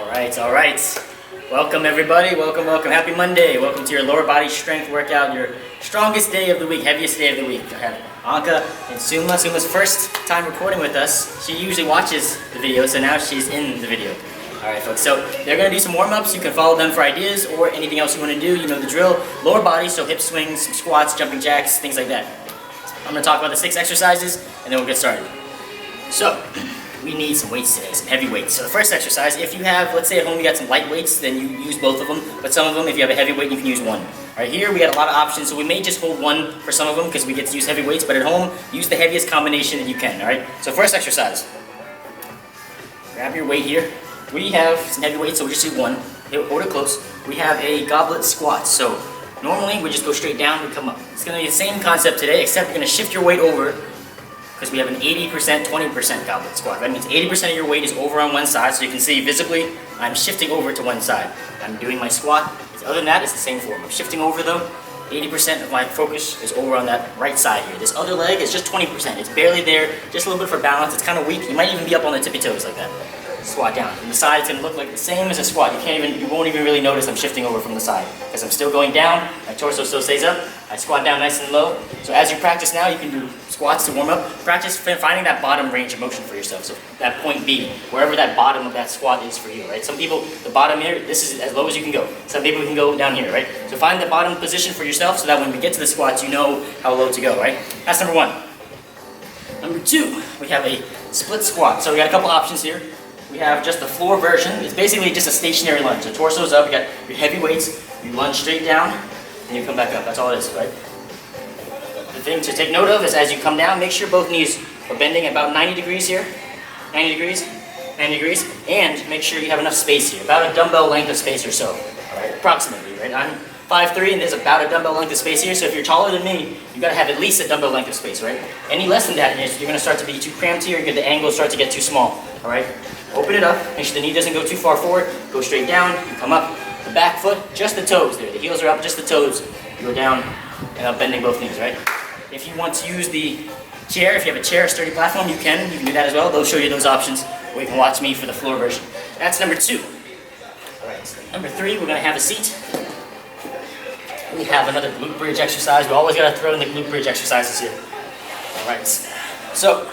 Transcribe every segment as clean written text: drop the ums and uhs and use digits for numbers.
All right. Welcome everybody, welcome. Happy Monday. Welcome to your lower body strength workout, your strongest day of the week, heaviest day of the week. I have Anka and Suma. Suma's first time recording with us. She usually watches the video, so now she's in the video. All right, folks, so they're gonna do some warm-ups. You can follow them for ideas or anything else you wanna do. You know the drill. Lower body, so hip swings, some squats, jumping jacks, things like that. I'm gonna talk about the 6 exercises and then we'll get started. So, we need some weights today, some heavy weights. So the first exercise, if you have, let's say at home you got some light weights, then you use both of them. But some of them, if you have a heavy weight, you can use one. Right here, we got a lot of options, so we may just hold one for some of them because we get to use heavy weights. But at home, use the heaviest combination that you can. All right. So first exercise, grab your weight here. We have some heavy weights, so we'll just do one. Hold it close. We have a goblet squat. So normally we just go straight down and come up. It's going to be the same concept today, except you're going to shift your weight over. Because we have an 80%, 20% goblet squat. That means 80% of your weight is over on one side, so you can see visibly, I'm shifting over to one side. I'm doing my squat. Other than that, it's the same form. I'm shifting over though. 80% of my focus is over on that right side here. This other leg is just 20%. It's barely there, just a little bit for balance. It's kind of weak. You might even be up on the tippy toes like that. Squat down. From the side, it's going to look like the same as a squat. You won't even really notice I'm shifting over from the side because I'm still going down. My torso still stays up. I squat down nice and low. So as you practice now, you can do squats to warm up. Practice finding that bottom range of motion for yourself. So that point B, wherever that bottom of that squat is for you, right? Some people, the bottom here, this is as low as you can go. Some people can go down here, right? So find the bottom position for yourself so that when we get to the squats, you know how low to go, right? That's number one. Number two, we have a split squat. So we got a couple options here. We have just the floor version. It's basically just a stationary lunge. The torso's up, you got your heavy weights, you lunge straight down, and you come back up. That's all it is, right? The thing to take note of is as you come down, make sure both knees are bending at about 90 degrees here. 90 degrees, 90 degrees, and make sure you have enough space here. About a dumbbell length of space or so, all right? Approximately, right? I'm 5'3", and there's about a dumbbell length of space here, so if you're taller than me, you gotta have at least a dumbbell length of space, right? Any less than that, you're gonna start to be too cramped here, the angle start to get too small, all right? Open it up, make sure the knee doesn't go too far forward, go straight down, you come up, the back foot, just the toes there, the heels are up, just the toes, you go down and up, bending both knees, right? If you want to use the chair, if you have a chair, a sturdy platform, you can do that as well. They'll show you those options, or you can watch me for the floor version. That's number two. All right, so number three, we're gonna have a seat. We have another glute bridge exercise. We always gotta throw in the glute bridge exercises here. All right, so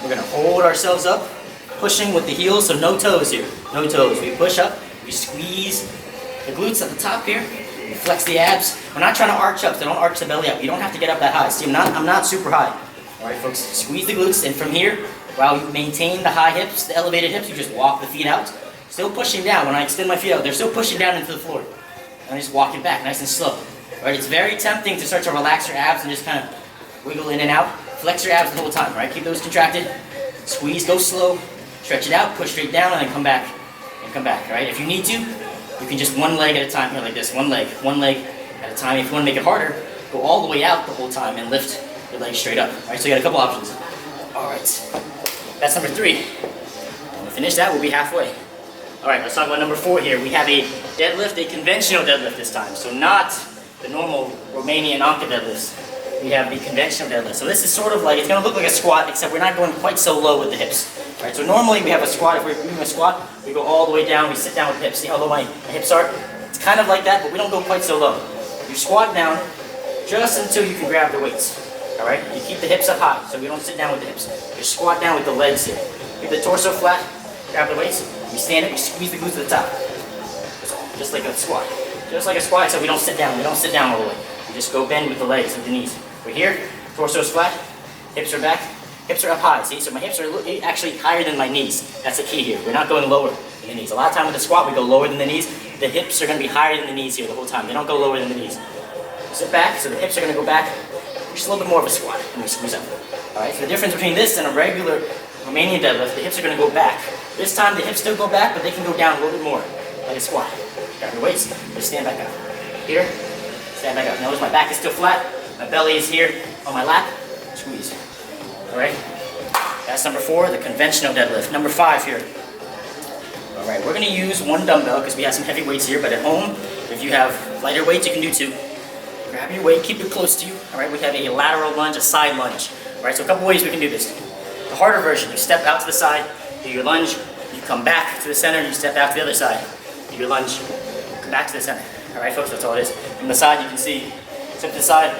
we're gonna hold ourselves up, pushing with the heels, so no toes here, no toes. We push up, we squeeze the glutes at the top here, we flex the abs. We're not trying to arch up, so don't arch the belly up. You don't have to get up that high. See, I'm not super high. All right, folks, squeeze the glutes, and from here, while you maintain the high hips, the elevated hips, you just walk the feet out. Still pushing down. When I extend my feet out, they're still pushing down into the floor. And I just walk it back, nice and slow. All right, it's very tempting to start to relax your abs and just kind of wiggle in and out. Flex your abs the whole time, right? Keep those contracted. Squeeze, go slow. Stretch it out, push straight down, and then come back, all right? If you need to, you can just one leg at a time here like this, one leg at a time. If you want to make it harder, go all the way out the whole time and lift your legs straight up, all right? So you got a couple options. All right, that's number three. When we finish that, we'll be halfway. All right, let's talk about number four here. We have a deadlift, a conventional deadlift this time, so not the normal Romanian Anka deadlifts. We have the conventional deadlift. So this is sort of like, it's gonna look like a squat, except we're not going quite so low with the hips. All right, so normally we have a squat, if we're doing a squat, we go all the way down, we sit down with the hips. See how low my hips are? It's kind of like that, but we don't go quite so low. You squat down just until you can grab the weights. All right, you keep the hips up high, so we don't sit down with the hips. You squat down with the legs here. Keep the torso flat, grab the weights, we stand up, we squeeze the glutes to the top. Just like a squat. Just like a squat, except we don't sit down all the way. We just go bend with the legs and the knees. We're here, torso's flat, hips are back, hips are up high, see? So my hips are actually higher than my knees. That's the key here. We're not going lower than the knees. A lot of time with the squat, we go lower than the knees. The hips are gonna be higher than the knees here the whole time. They don't go lower than the knees. Sit back, so the hips are gonna go back. Just a little bit more of a squat, and we squeeze up. All right, so the difference between this and a regular Romanian deadlift, the hips are gonna go back. This time the hips still go back, but they can go down a little bit more, like a squat. Grab your weights, just stand back up. Here, stand back up. Notice my back is still flat. My belly is here on my lap. Squeeze. All right. That's number four, the conventional deadlift. Number five here. All right, we're going to use one dumbbell because we have some heavy weights here, but at home, if you have lighter weights, you can do two. Grab your weight, keep it close to you. All right, we have a lateral lunge, a side lunge. All right, so a couple ways we can do this. The harder version, you step out to the side, do your lunge, You come back to the center, you step back to the other side. Do your lunge, come back to the center. All right, folks, that's all it is. From the side, you can see, step to the side,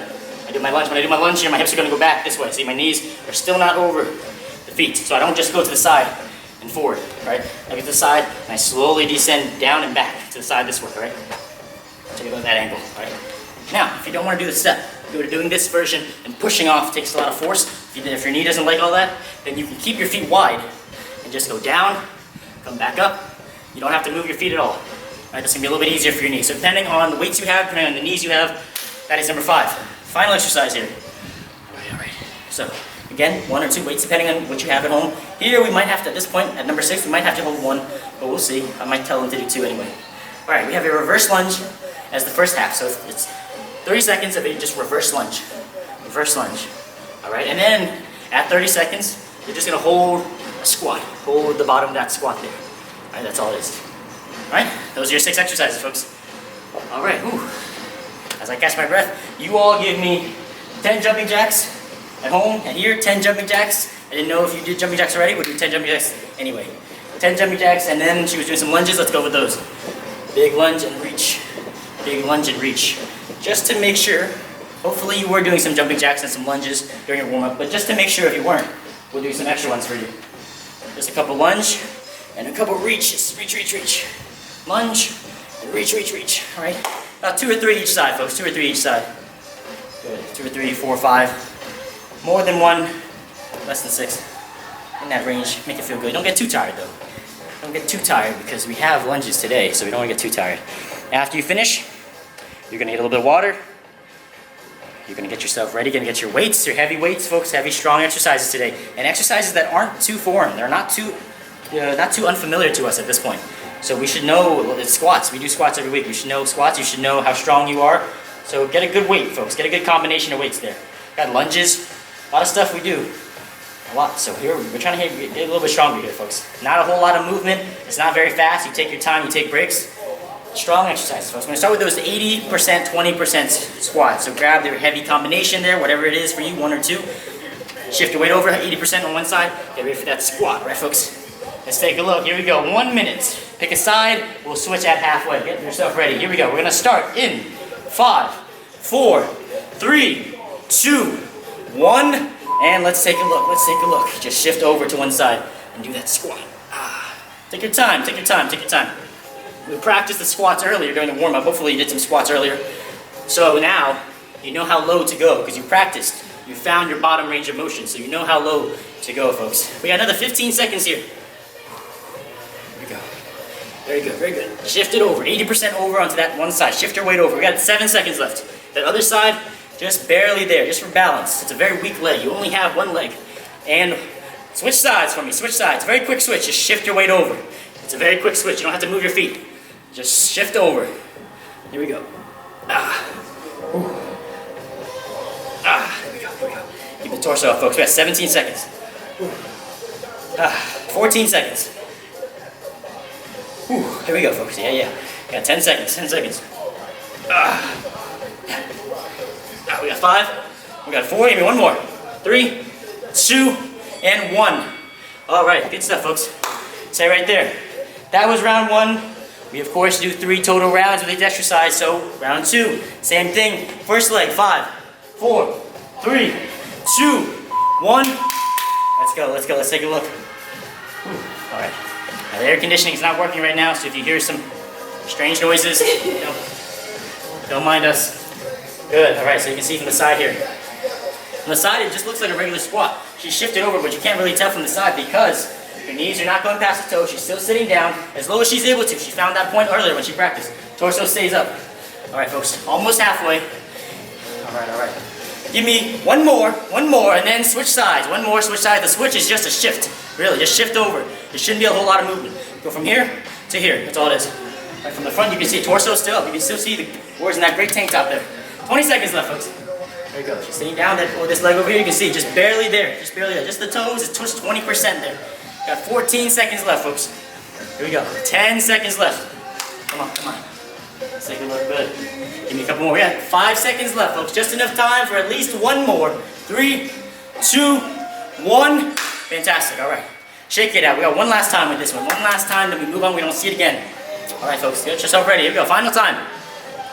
I do my lunge. When I do my lunge here, my hips are gonna go back this way. See, my knees are still not over the feet. So I don't just go to the side and forward, right? I get to the side, and I slowly descend down and back to the side this way, all right? Take a look at that angle, all right? Now, if you don't want to do the step, go to doing this version, and pushing off takes a lot of force. If your knee doesn't like all that, then you can keep your feet wide and just go down, come back up. You don't have to move your feet at all. All right, that's gonna be a little bit easier for your knees. So depending on the weights you have, depending on the knees you have, that is number 5. Final exercise here. All right. So again, 1 or 2 weights depending on what you have at home. Here we might have to, at this point, at number 6, we might have to hold 1, but we'll see. I might tell them to do 2 anyway. All right, we have a reverse lunge as the first half. So it's 30 seconds of a just reverse lunge. Reverse lunge. All right, and then at 30 seconds, you're just gonna hold a squat. Hold the bottom of that squat there. All right, that's all it is. All right, those are your 6 exercises, folks. All right, whew. As I catch my breath, you all give me 10 jumping jacks at home, and here, 10 jumping jacks. I didn't know if you did jumping jacks already, we'll do 10 jumping jacks anyway. 10 jumping jacks, and then she was doing some lunges. Let's go with those. Big lunge and reach. Big lunge and reach. Just to make sure, hopefully you were doing some jumping jacks and some lunges during your warm-up, but just to make sure if you weren't, we'll do some extra ones for you. Just a couple lunge and a couple reaches. Reach, reach, reach. Lunge and reach, reach, reach. All right? About 2 or 3 each side, folks. 2 or 3 each side. Good. 2 or 3, 4 or 5. More than 1, less than 6. In that range. Make it feel good. Don't get too tired, though. Don't get too tired because we have lunges today, so we don't want to get too tired. After you finish, you're going to get a little bit of water. You're going to get yourself ready. You're going to get your weights, your heavy weights, folks. Heavy, strong exercises today. And exercises that aren't too foreign. They're not too unfamiliar to us at this point. So we should know, well, it's squats. We do squats every week. You should know squats. You should know how strong you are. So get a good weight, folks. Get a good combination of weights there. Got lunges. A lot of stuff we do. A lot. So here, we're trying to get a little bit stronger here, folks. Not a whole lot of movement. It's not very fast. You take your time. You take breaks. Strong exercises, folks. We're going to start with those 80%, 20% squats. So grab your heavy combination there, whatever it is for you, 1 or 2. Shift your weight over, 80% on one side. Get ready for that squat, right, folks? Let's take a look. Here we go. 1 minute. Pick a side. We'll switch at halfway. Get yourself ready. Here we go. We're going to start in 5, 4, 3, 2, 1. And let's take a look. Let's take a look. Just shift over to one side and do that squat. Take your time. Take your time. Take your time. We practiced the squats earlier during the warm-up. Hopefully you did some squats earlier. So now you know how low to go because you practiced. You found your bottom range of motion, so you know how low to go, folks. We got another 15 seconds here. Here we go. Very good, very good. Shift it over, 80% over onto that one side. Shift your weight over. We got 7 seconds left. That other side, just barely there, just for balance. It's a very weak leg. You only have one leg. And switch sides for me, switch sides. Very quick switch, just shift your weight over. It's a very quick switch. You don't have to move your feet. Just shift over. Here we go. Here we go, here we go. Keep the torso up, folks. We got 17 seconds. 14 seconds. Here we go, folks. Yeah, yeah. We got 10 seconds, 10 seconds. We got 5. We got 4. Give me 1 more. 3, 2, and 1. All right, good stuff, folks. Stay right there. That was round 1. We, of course, do 3 total rounds with each exercise. So, round 2, same thing. First leg, 5, 4, 3, 2, 1. Let's go, let's go. Let's take a look. All right. Now, the air conditioning is not working right now, so if you hear some strange noises, don't mind us. Good. All right, so you can see from the side here. From the side, it just looks like a regular squat. She shifted over, but you can't really tell from the side because her knees are not going past the toes. She's still sitting down as low as she's able to. She found that point earlier when she practiced. Torso stays up. All right, folks, almost halfway. All right, all right. Give me one more, and then switch sides. One more, switch sides. The switch is just a shift. Really, just shift over. There shouldn't be a whole lot of movement. Go from here to here. That's all it is. All right, from the front, you can see torso still up. You can still see the words in that great tank top there. 20 seconds left, folks. There you go. She's sitting down. This leg over here, you can see just barely there. Just barely there. Just the toes. It's just 20% there. Got 14 seconds left, folks. Here we go. 10 seconds left. Come on, come on. Let's take a look. Good. Give me a couple more. We got 5 seconds left, folks. Just enough time for at least 1 more. 3, 2, 1. Fantastic. All right. Shake it out. We got one last time with this one. One last time, then we move on. We don't see it again. All right, folks, get yourself ready. Here we go. Final time.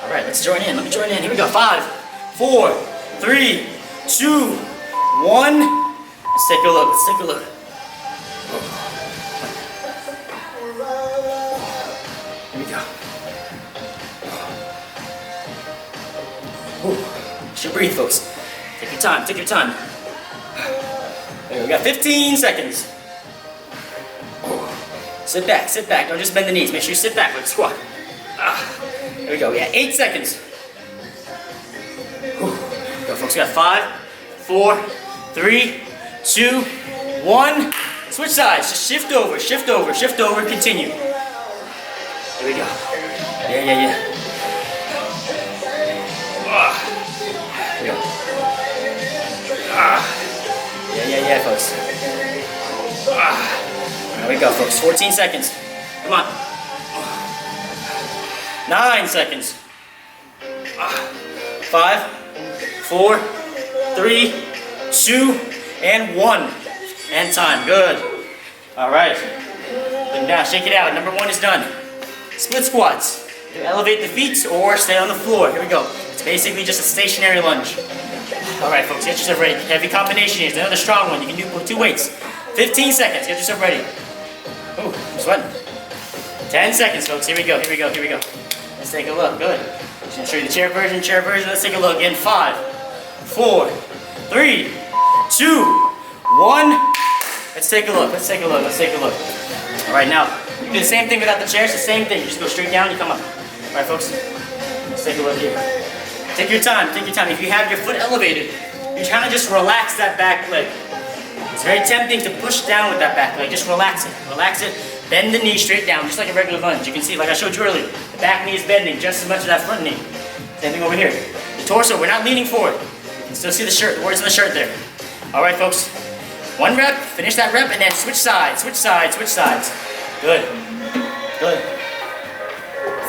All right, let's join in. Let me join in. Here we go. 5, 4, 3, 2, 1. Let's take a look. Let's take a look. Here we go. Should breathe, folks. Take your time. Take your time. There we got 15 seconds. Sit back, sit back. Don't just bend the knees. Make sure you sit back like a squat. There we go. We got 8 seconds. Go, folks. We got 5, 4, 3, 2, 1. Switch sides. Just shift over, shift over, shift over. Continue. There we go. Yeah. There we go. Yeah, folks. There we go, folks. 14 seconds. Come on. 9 seconds. 5, 4, 3, 2, and 1. And time. Good. All right. And now shake it out. Number 1 is done. Split squats. You elevate the feet or stay on the floor. Here we go. It's basically just a stationary lunge. All right, folks. Get yourself ready. Heavy combination is another strong one. You can do 2 weights. 15 seconds. Get yourself ready. Ooh, I'm sweating. 10 seconds, folks. Here we go. Let's take a look. Good. Just gonna show you the chair version. Let's take a look. In 5, 4, 3, 2, 1. Let's take a look. All right, now you can do the same thing without the chair. It's the same thing. You just go straight down. You come up. All right, folks. Let's take a look here. Take your time. If you have your foot elevated, you're trying to just relax that back leg. It's very tempting to push down with that back leg. Just relax it. Bend the knee straight down, just like a regular lunge. You can see, like I showed you earlier, the back knee is bending just as much as that front knee. Same thing over here. The torso, we're not leaning forward. You can still see the shirt, the words on the shirt there. All right, folks. 1 rep, finish that rep, and then switch sides. Good. Let's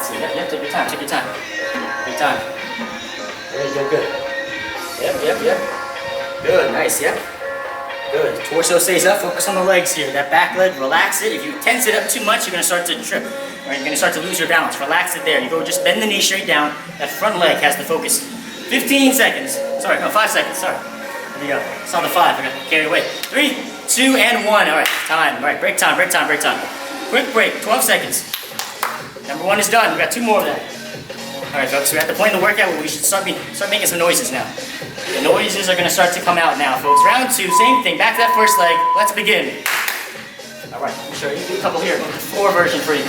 see, yep, take your time. There you go, good. Yep. Good, nice, yep. Good. Torso stays up. Focus on the legs here. That back leg, relax it. If you tense it up too much, you're going to start to trip. Or you're going to start to lose your balance. Relax it there. You go just bend the knee straight down. That front leg has the focus. 15 seconds. 5 seconds. Sorry. There you go. Saw the 5. I got carried away. 3, 2, and 1. All right. Time. All right. Break time. Quick break. 12 seconds. Number 1 is done. We got 2 more of that. All right, folks. We're at the point in the workout where we should start making some noises now. The noises are going to start to come out now, folks. Round 2, same thing. Back to that first leg. Let's begin. All right, I'm sure you do a couple here. Go with the floor version for you.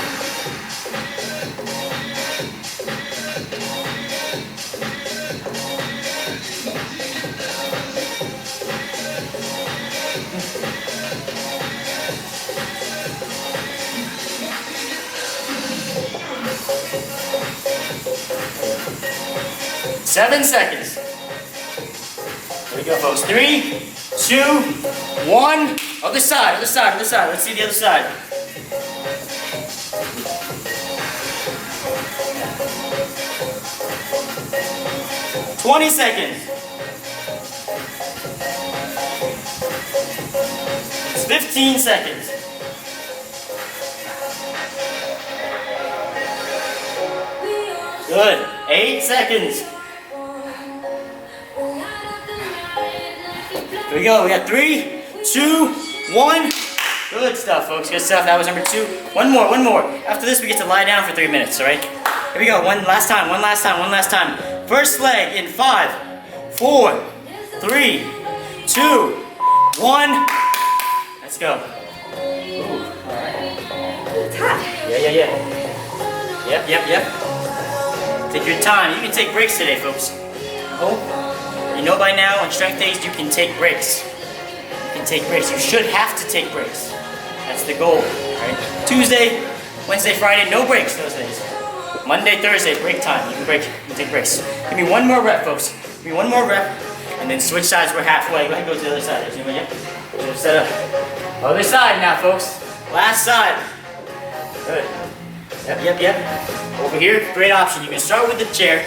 Seven seconds. There we go, folks. 3, 2, 1. Other side. Let's see the other side. "20 seconds. It's 15 seconds. Good. 8 seconds. Here we go. We got 3, 2, 1. Good stuff, folks. Good stuff. That was number 2. One more. After this, we get to lie down for 3 minutes, all right? Here we go. One last time. First leg in 5, 4, 3, 2, 1. Let's go. Ooh. All right. Yeah. Yep. Take your time. You can take breaks today, folks. You know by now on strength days you can take breaks. You should have to take breaks. That's the goal, right? Tuesday, Wednesday, Friday, no breaks those days. Monday, Thursday, break time. You can take breaks. Give me 1 more rep, folks. And then switch sides. We're halfway. Go ahead and go to the other side. Yep. Set up. Other side now, folks. Last side. Good. Yep. Over here, great option. You can start with the chair.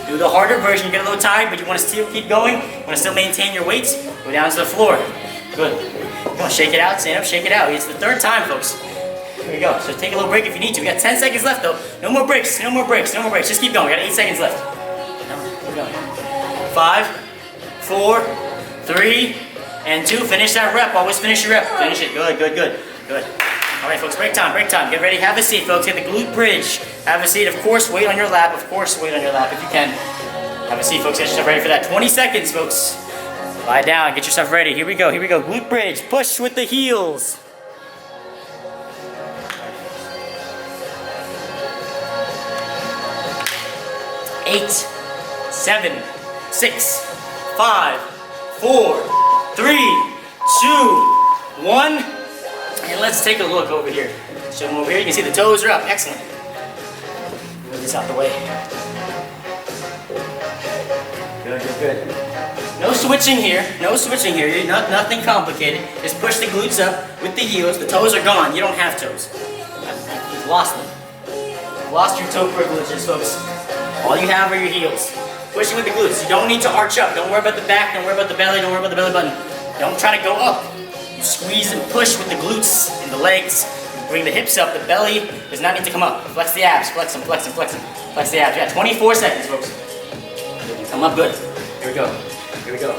Do the harder version. You get a little tired, but you want to still keep going. You want to still maintain your weights. Go down to the floor. Good. Come on, shake it out, stand up, shake it out. It's the third time, folks. There you go. So take a little break if you need to. We got 10 seconds left though. No more breaks, no more breaks, no more breaks. Just keep going. We got 8 seconds left. Keep going. 5, 4, 3, and 2. Finish that rep. Always finish your rep. Finish it. Good, good, good, good. All right, folks, break time, break time. Get ready, have a seat, folks. Get the glute bridge. Have a seat, of course, weight on your lap. Of course, weight on your lap if you can. Have a seat, folks. Get yourself ready for that. 20 seconds, folks. Lie down, get yourself ready. Here we go, here we go. Glute bridge, push with the heels. 8, 7, 6, 5, 4, 3, 2, 1. And let's take a look over here. Show them over here. You can see the toes are up. Excellent. Move this out the way. Good, good, good. No switching here. No switching here. Nothing complicated. Just push the glutes up with the heels. The toes are gone. You don't have toes. You've lost them. You've lost your toe privileges, folks. All you have are your heels. Pushing with the glutes. You don't need to arch up. Don't worry about the back. Don't worry about the belly. Don't worry about the belly button. Don't try to go up. You squeeze and push with the glutes and the legs. You bring the hips up. The belly does not need to come up. Flex the abs. Flex them, flex them, flex them. Flex the abs. You got 24 seconds, folks. Come up good. Here we go. Here we go.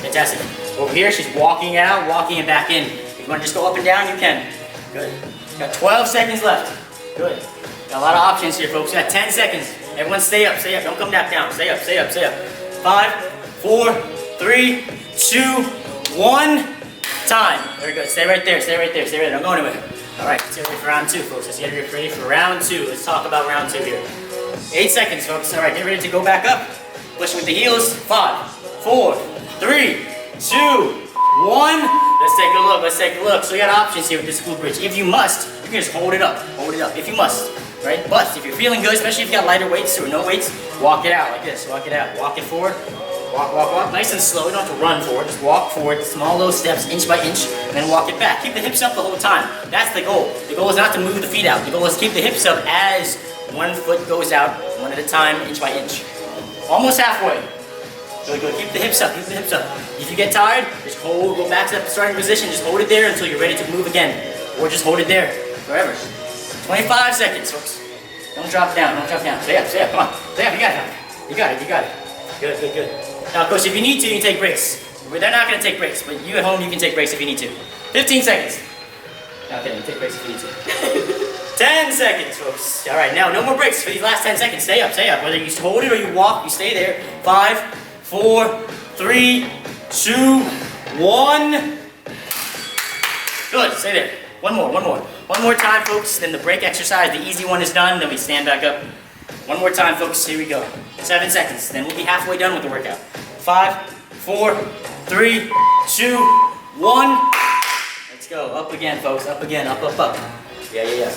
Fantastic. Over here, she's walking out, walking and back in. If you want to just go up and down, you can. Good. Got 12 seconds left. Good. Got a lot of options here, folks. Got 10 seconds. Everyone stay up, stay up. Don't come back down. Stay up, stay up, stay up. 5, 4, 3, 2, 1. Time. Very good. Stay right there, stay right there, stay right there. Don't go anywhere. All right, let's get ready for round 2, folks. Let's get ready for round 2. Let's talk about round 2 here. 8 seconds, folks. All right, get ready to go back up. Push with the heels. 5, 4, 3, 2, 1. Let's take a look. Let's take a look. So you got options here with this glute bridge. If you must, you can just hold it up. Hold it up. If you must, right? But if you're feeling good, especially if you got lighter weights or no weights, walk it out like this. Walk it out. Walk it forward. Walk, walk, walk. Nice and slow. You don't have to run forward. Just walk forward. Small little steps, inch by inch, and then walk it back. Keep the hips up the whole time. That's the goal. The goal is not to move the feet out. The goal is to keep the hips up as one foot goes out, one at a time, inch by inch. Almost halfway. Really good. Keep the hips up. Keep the hips up. If you get tired, just hold. Go back to the starting position. Just hold it there until you're ready to move again, or just hold it there forever. 25 seconds, folks. Don't drop down. Don't drop down. Stay up. Stay up. Come on. Stay up. You got it. You got it. You got it. Good. Good. Good. Now, of course, if you need to, you can take breaks. But they're not going to take breaks. But you at home, you can take breaks if you need to. 15 seconds. Okay, you take breaks if you need to. 10 seconds, folks. All right, now no more breaks for these last 10 seconds. Stay up, stay up. Whether you hold it or you walk, you stay there. 5, 4, 3, 2, 1. Good, stay there. One more, one more. One more time, folks. Then the break exercise, the easy one is done. Then we stand back up. One more time, folks. Here we go. 7 seconds. Then we'll be halfway done with the workout. 5, 4, 3, 2, 1. Let's go. Up again, folks. Up again. Up, up, up. Yeah, yeah, yeah.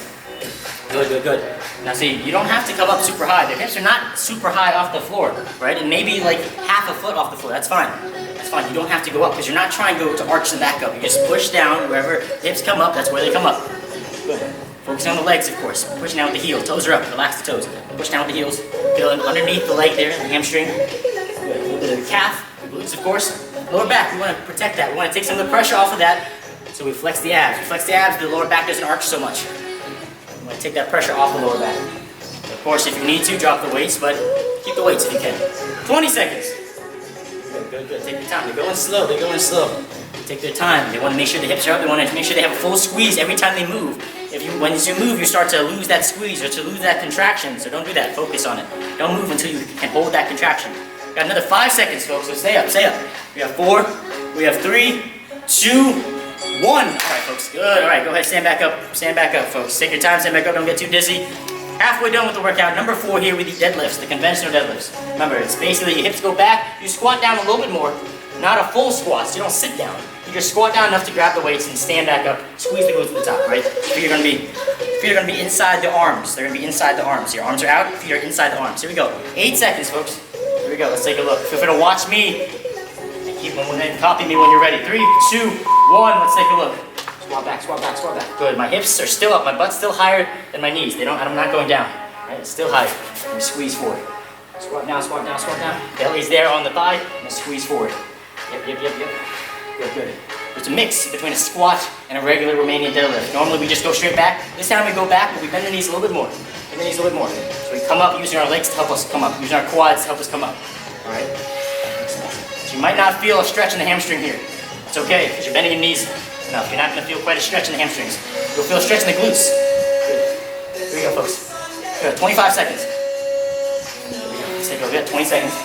Good, good, good. Now see, you don't have to come up super high. The hips are not super high off the floor, right? And maybe like half a foot off the floor. That's fine. That's fine. You don't have to go up because you're not trying to go to arch them back up. You just push down wherever the hips come up. That's where they come up. Good. Focusing on the legs, of course. Pushing down with the heels. Toes are up. Relax the toes. Push down with the heels. Feel underneath the leg there, the hamstring. Good. A little bit of the calf, the glutes, of course. Lower back. We want to protect that. We want to take some of the pressure off of that. So we flex the abs. We flex the abs, the lower back doesn't arch so much. Take that pressure off the lower back. Of course, if you need to, drop the weights, but keep the weights if you can. 20 seconds. Good, good, good. Take your time. They're going slow. They're going slow. Take their time. They want to make sure the hips are up. They want to make sure they have a full squeeze every time they move. Once you move, you start to lose that squeeze or to lose that contraction. So don't do that. Focus on it. Don't move until you can hold that contraction. Got another 5 seconds, folks. So stay up. Stay up. We have 4. We have 3, 2, 1. All right, folks. Good. All right, go ahead. Stand back up. Stand back up, folks. Take your time. Stand back up. Don't get too dizzy. Halfway done with the workout. Number 4 here with the deadlifts, the conventional deadlifts. Remember, it's basically your hips go back. You squat down a little bit more. Not a full squat, so you don't sit down. You just squat down enough to grab the weights and stand back up. Squeeze the glutes to the top, right? Feet are going to be inside the arms. They're going to be inside the arms. Your arms are out. Feet are inside the arms. Here we go. 8 seconds, folks. Here we go. Let's take a look. Feel free to watch me. Keep them and copy me when you're ready. 3, 2, 1. Let's take a look. Squat back, squat back, squat back. Good. My hips are still up. My butt's still higher than my knees. I'm not going down. Right? It's still higher. And squeeze forward. Squat down, squat down, squat down. Belly's there on the thigh. And squeeze forward. Yep, yep, yep, yep. Good, good. it's a mix between a squat and a regular Romanian deadlift. Normally we just go straight back. This time we go back, but we bend the knees a little bit more. Bend the knees a little bit more. So we come up using our legs to help us come up, using our quads to help us come up. All right? So you might not feel a stretch in the hamstring here. It's okay, because you're bending your knees enough. You're not going to feel quite a stretch in the hamstrings. You'll feel a stretch in the glutes. Good. Here we go, folks. Good. 25 seconds. Let's take a look. 20 seconds.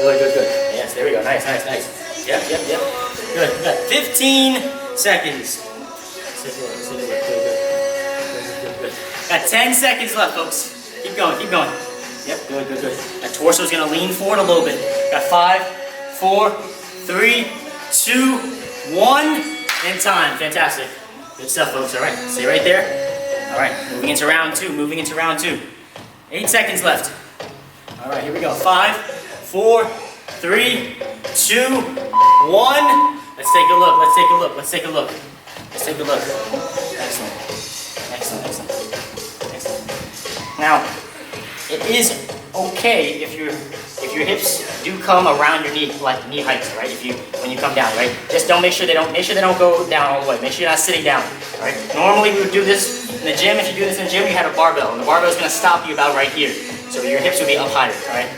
Good. Yes, there we go. Nice. Yep. Good. We got 15 seconds. Good. Got 10 seconds left, folks. Keep going. Yep, good. That torso is going to lean forward a little bit. Got 5, 4, 3, 2, 1, and time. Fantastic. Good stuff, folks. All right, stay right there. All right, moving into round two. 8 seconds left. All right, here we go. 5, 4, 3, 2, 1. Let's take a look. Excellent. Now, it is okay if your hips do come around your knee, like knee height, right? When you come down, right? Just make sure they don't go down all the way. Make sure you're not sitting down, right? Normally we would do this in the gym. If you do this in the gym, you have a barbell, and the barbell is going to stop you about right here. So your hips will be up higher, all right?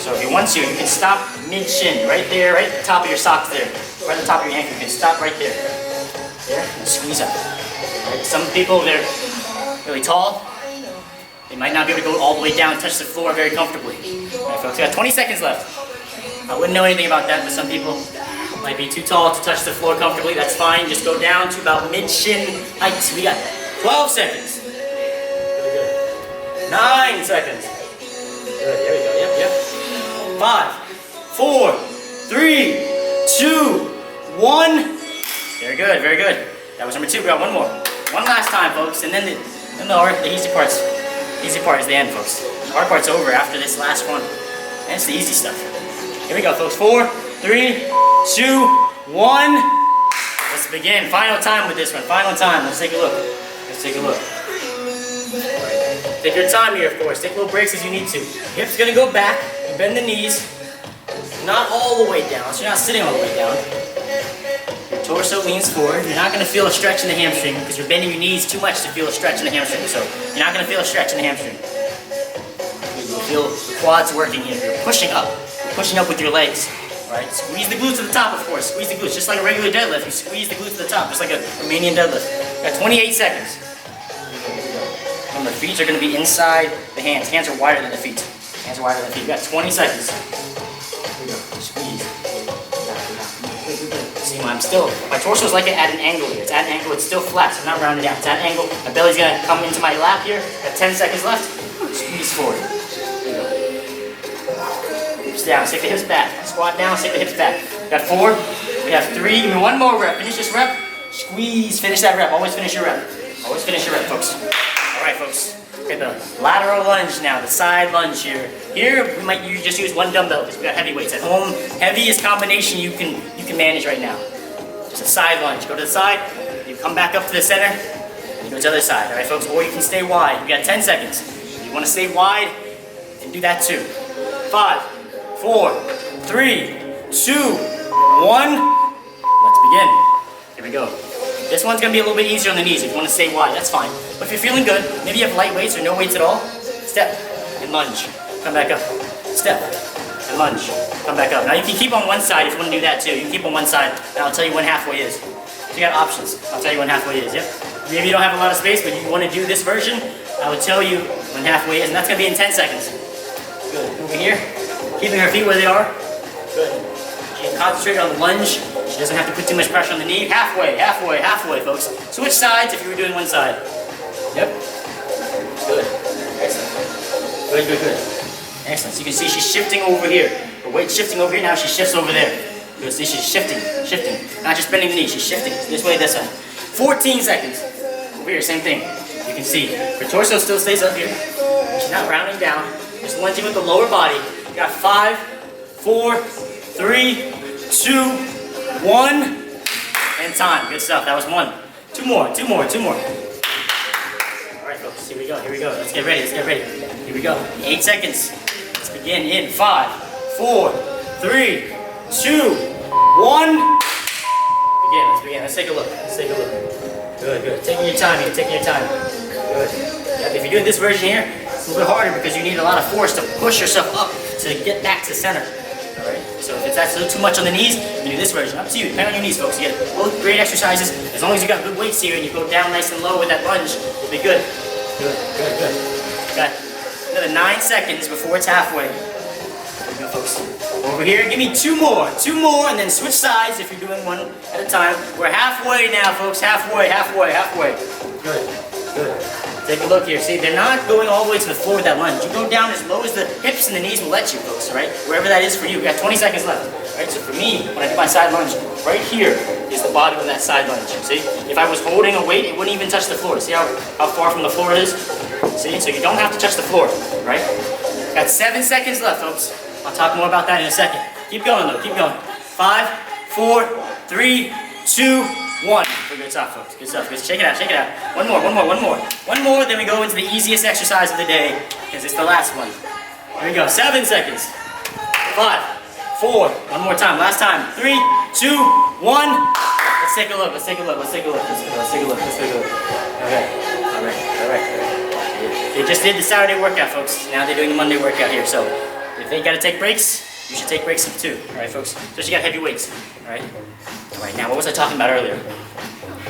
So if you want to, you can stop mid-shin, right there, right at the top of your socks there. Right at the top of your ankle, you can stop right there. There, and squeeze up. Right? Some people, they're really tall. They might not be able to go all the way down and touch the floor very comfortably. All right, folks, we got 20 seconds left. I wouldn't know anything about that, but some people might be too tall to touch the floor comfortably. That's fine. Just go down to about mid-shin height. We got 12 seconds. Good. 9 seconds. Good, there we go. Yep. 5, 4, 3, 2, 1. Very good. That was number 2. We got one more. One last time, folks, and then the easy part is the end, folks. The hard part's over after this last one. And it's the easy stuff. Here we go, folks. 4, 3, 2, 1. Let's begin. Final time with this one. Let's take a look. Take your time here, of course. Take little breaks as you need to. Hips gonna go back. You bend the knees. Not all the way down, so you're not sitting all the way down. Your torso leans forward. You're not gonna feel a stretch in the hamstring because you're bending your knees too much to feel a stretch in the hamstring. So you're not gonna feel a stretch in the hamstring. You'll feel the quads working here. You're pushing up with your legs. Right? Squeeze the glutes to the top, of course. Squeeze the glutes, just like a regular deadlift. You squeeze the glutes to the top, just like a Romanian deadlift. Got 28 seconds. And the feet are going to be inside the hands. Hands are wider than the feet. You got 20 seconds. Squeeze. See, my torso is like at an angle here. It's at an angle, it's still flat, so I'm not rounded down. It's at an angle. My belly's going to come into my lap here. Got 10 seconds left. Squeeze forward. Hips down, stick the hips back. Squat down, stick the hips back. Got 4, we have 3, give me one more rep. Finish this rep, squeeze, finish that rep. Always finish your rep, folks. All right, folks. Okay, the lateral lunge now, the side lunge here. Here, you just use one dumbbell because we got heavy weights. At home, heaviest combination you can manage right now. Just a side lunge. Go to the side, you come back up to the center, and you go to the other side. All right, folks, or you can stay wide. We got 10 seconds. If you want to stay wide, you can do that too. 5, 4, 3, 2, 1. Let's begin. Here we go. This one's going to be a little bit easier on the knees. If you want to stay wide, that's fine. But if you're feeling good, maybe you have light weights or no weights at all, step and lunge. Come back up. Step and lunge. Come back up. Now you can keep on one side if you want to do that too. You can keep on one side, and I'll tell you when halfway is. So you got options. I'll tell you when halfway is. Yep. Maybe you don't have a lot of space, but you want to do this version, I will tell you when halfway is, and that's going to be in 10 seconds. Good. Moving here. Keeping her feet where they are. Good. She can concentrate on the lunge. She doesn't have to put too much pressure on the knee. Halfway, folks. Switch sides if you were doing one side. Yep. Good. Excellent. Good. Excellent. So you can see she's shifting over here. Her weight's shifting over here, now she shifts over there. Good. See, she's shifting. Not just bending the knee, she's shifting. This way, this way. 14 seconds. Over here, same thing. You can see her torso still stays up here. She's not rounding down. Just lunging with the lower body. You got 5, 4, 3, 2, 1, and time. Good stuff. That was 1. 2 more. All right, folks. Here we go. Let's get ready. Here we go. 8 seconds. Let's begin in 5, 4, 3, 2, 1. seconds. Begin. Let's take a look. Let's take a look. Good, good. Taking your time here. Taking your time. Good. Yeah, if you're doing this version here, it's a little bit harder because you need a lot of force to push yourself up to get back to center. Alright? So if that's a little too much on the knees, you can do this version. Up to you. Depend on your knees, folks. You get both great exercises. As long as you got good weights here and you go down nice and low with that lunge, you'll be good. Good, good, good. Got another 9 seconds before it's halfway. There you go, folks. Over here, give me two more, and then switch sides if you're doing one at a time. We're halfway now, folks. Halfway, halfway, halfway. Good, good. Take a look here. See, they're not going all the way to the floor with that lunge. You go down as low as the hips and the knees will let you, folks, right? Wherever that is for you. We got 20 seconds left, right? So for me, when I do my side lunge, right here is the bottom of that side lunge. See? If I was holding a weight, it wouldn't even touch the floor. See how far from the floor it is? See? So you don't have to touch the floor, right? Got 7 seconds left, folks. I'll talk more about that in a second. Keep going, though. Keep going. 5, 4, 3, 2, 1. Good stuff, folks. Good stuff. Good. Shake it out. Shake it out. One more. One more. One more. One more. Then we go into the easiest exercise of the day because it's the last one. Here we go. 7 seconds. 5, 4. One more time. Last time. 3, 2, 1. Let's take a look. Let's take a look. Let's take a look. Let's take a look. Let's take a look. Okay. All right. All right. All right. They just did the Saturday workout, folks. Now they're doing the Monday workout here. So if they got to take breaks, you should take breaks too. All right, folks. So you got heavy weights. All right. All right. Now, what was I talking about earlier?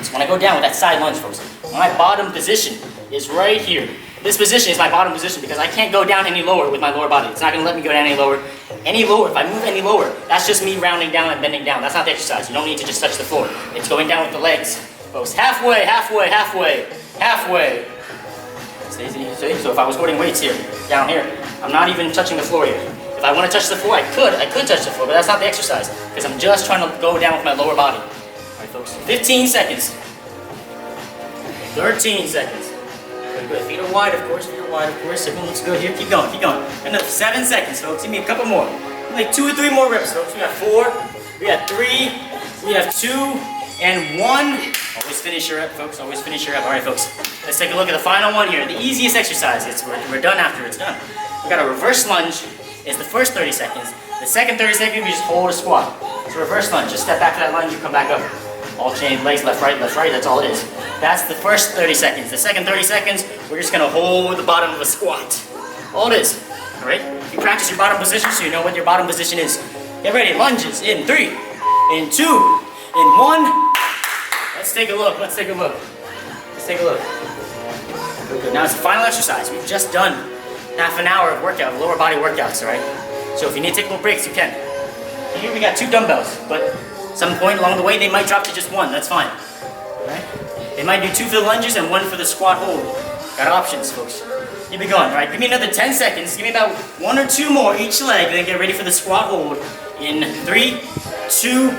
So when I go down with that side lunge, folks, my bottom position is right here. This position is my bottom position because I can't go down any lower with my lower body. It's not going to let me go down any lower. Any lower, if I move any lower, that's just me rounding down and bending down. That's not the exercise. You don't need to just touch the floor. It's going down with the legs. Folks, halfway, halfway, halfway, halfway. See? So if I was holding weights here, down here, I'm not even touching the floor here. If I want to touch the floor, I could touch the floor, but that's not the exercise because I'm just trying to go down with my lower body. All right, folks, 15 seconds. 13 seconds. Good, good. Feet are wide, of course. Feet are wide, of course. Everyone looks good here. Keep going, keep going. Another 7 seconds, folks. Give me a couple more. Like 2 or 3 more reps, folks. We got 4, we got 3, we have 2, and 1. Always finish your rep, folks. Always finish your rep. All right, folks. Let's take a look at the final one here. The easiest exercise. We're done after it's done. We got a reverse lunge. It's the first 30 seconds. The second 30 seconds, we just hold a squat. So reverse lunge. Just step back to that lunge. You come back up. All chain, legs, left, right. That's all it is. That's the first 30 seconds. The second 30 seconds, we're just gonna hold the bottom of a squat. All it is. All right? You practice your bottom position so you know what your bottom position is. Get ready. Lunges in 3, in 2, in 1. Let's take a look. Let's take a look. Let's take a look. Good. Now it's the final exercise. We've just done half an hour of workout, lower body workouts, all right? So if you need to take little breaks, you can. Here we got 2 dumbbells, but at some point along the way, they might drop to just 1. That's fine. All right? They might do 2 for the lunges and 1 for the squat hold. Got options, folks. Keep it going, all right? Give me another 10 seconds. Give me about 1 or 2 more each leg, and then get ready for the squat hold. In 3, 2,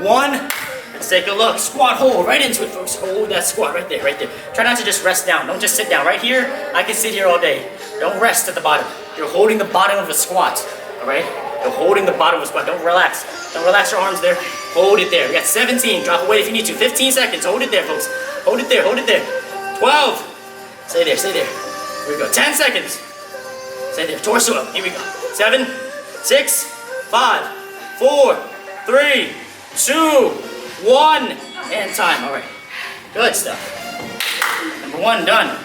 1. Let's take a look. Squat hold. Right into it, folks. Hold that squat right there, right there. Try not to just rest down. Don't just sit down. Right here, I can sit here all day. Don't rest at the bottom. You're holding the bottom of a squat, all right? You're holding the bottom of a squat. Don't relax. Don't relax your arms there. Hold it there. We got 17. Drop away if you need to. 15 seconds. Hold it there, folks. Hold it there. Hold it there. 12. Stay there. Stay there. Here we go. 10 seconds. Stay there. Torso up. Here we go. 7, 6, 5, 4, 3, 2, 1. And time. All right. Good stuff. Number 1 done.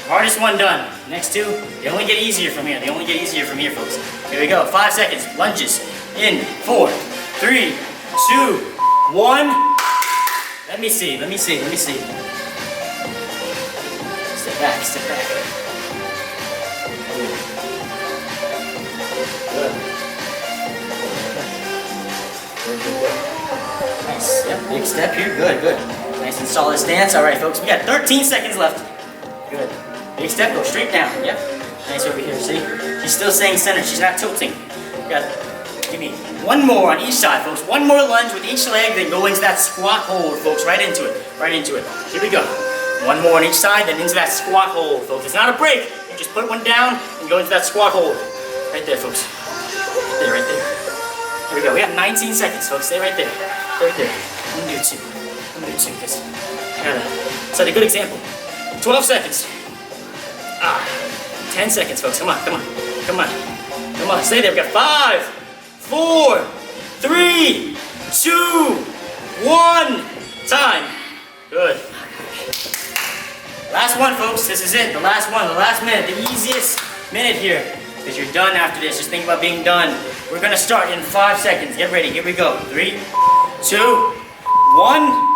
Hardest one done. Next 2, they only get easier from here. They only get easier from here, folks. Here we go. 5 seconds. Lunges. In 4, 3, 2, 1. Let me see. Let me see. Let me see. Step back. Step back. Good. Nice. Yep. Big step here. Good. Good. Nice and solid stance. All right, folks. We got 13 seconds left. Good. Big step, go straight down. Yep. Nice over here, see? She's still staying centered. She's not tilting. Give me 1 more on each side, folks. 1 more lunge with each leg, then go into that squat hold, folks. Right into it. Right into it. Here we go. 1 more on each side, then into that squat hold, folks. It's not a break. You just put 1 down and go into that squat hold. Right there, folks. Right there, right there. Here we go. We have 19 seconds, folks. Stay right there. Stay right there. I'm gonna do 2. I'm gonna do 2 because set a good example. 12 seconds. 10 seconds, folks. Come on, come on, come on. Come on, stay there. We got 5, 4, 3, 2, 1. time. Good. Last one, folks. This is it. The last one, the last minute, the easiest minute here. Because you're done after this. Just think about being done. We're going to start in 5 seconds. Get ready. Here we go. 3, 2, 1.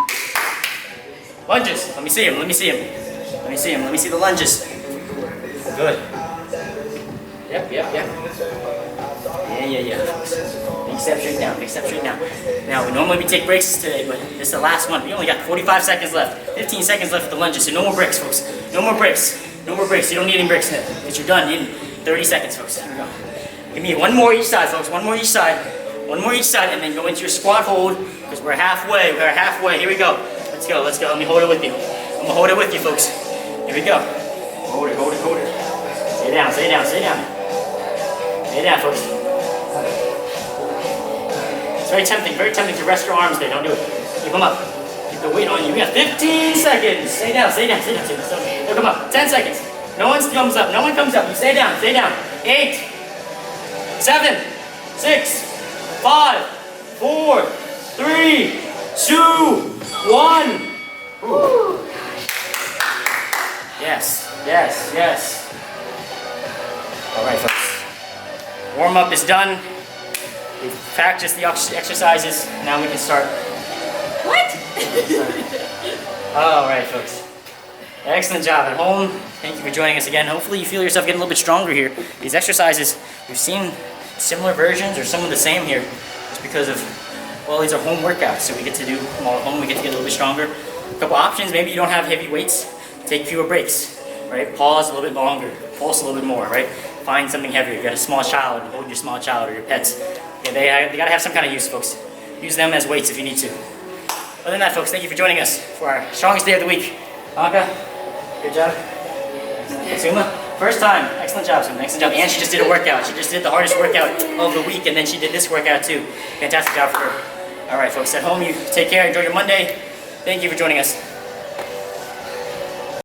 Lunges. Let me see him. Let me see him. Let me see him. Let me see the lunges. Good. Yep. Yeah. Big step straight down. Big step straight down. Now, we take breaks today, but this is the last one. We only got 45 seconds left. 15 seconds left with the lunges, so no more breaks, folks. No more breaks. No more breaks. You don't need any breaks now. Once you're done, you need 30 seconds, folks. Here we go. Give me one more each side, folks. One more each side. One more each side, and then go into your squat hold, because we're halfway. We're halfway. Here we go. Let's go. Let's go. Let me hold it with you. I'm going to hold it with you, folks. Here we go. Hold it. Stay down. Stay down, folks. It's very tempting to rest your arms there. Don't do it. Keep them up. Keep the weight on you. We got 15 seconds. Stay down. Look them up. 10 seconds. No one comes up. You stay down. 8, 7, 6, 5, 4, 3, 2, 1. Ooh. Yes. All right, folks. Warm up is done. We've practiced the exercises. Now we can start. What? All right, folks. Excellent job at home. Thank you for joining us again. Hopefully you feel yourself getting a little bit stronger here. These exercises, we've seen similar versions or some of the same here. It's because of, well, these are home workouts, so we get to do them all at home. We get to get a little bit stronger. A couple options, maybe you don't have heavy weights. Take fewer breaks, right? Pause a little bit longer. Pulse a little bit more, right? Find something heavier. You got a small child, hold your small child or your pets. Yeah, they gotta have some kind of use, folks. Use them as weights if you need to. Other than that, folks, thank you for joining us for our strongest day of the week. Anka, good job. Suma, first time. Excellent job, Suma. Excellent job. And she just did a workout. She just did the hardest workout of the week, and then she did this workout too. Fantastic job for her. All right, folks, at home, you take care. Enjoy your Monday. Thank you for joining us.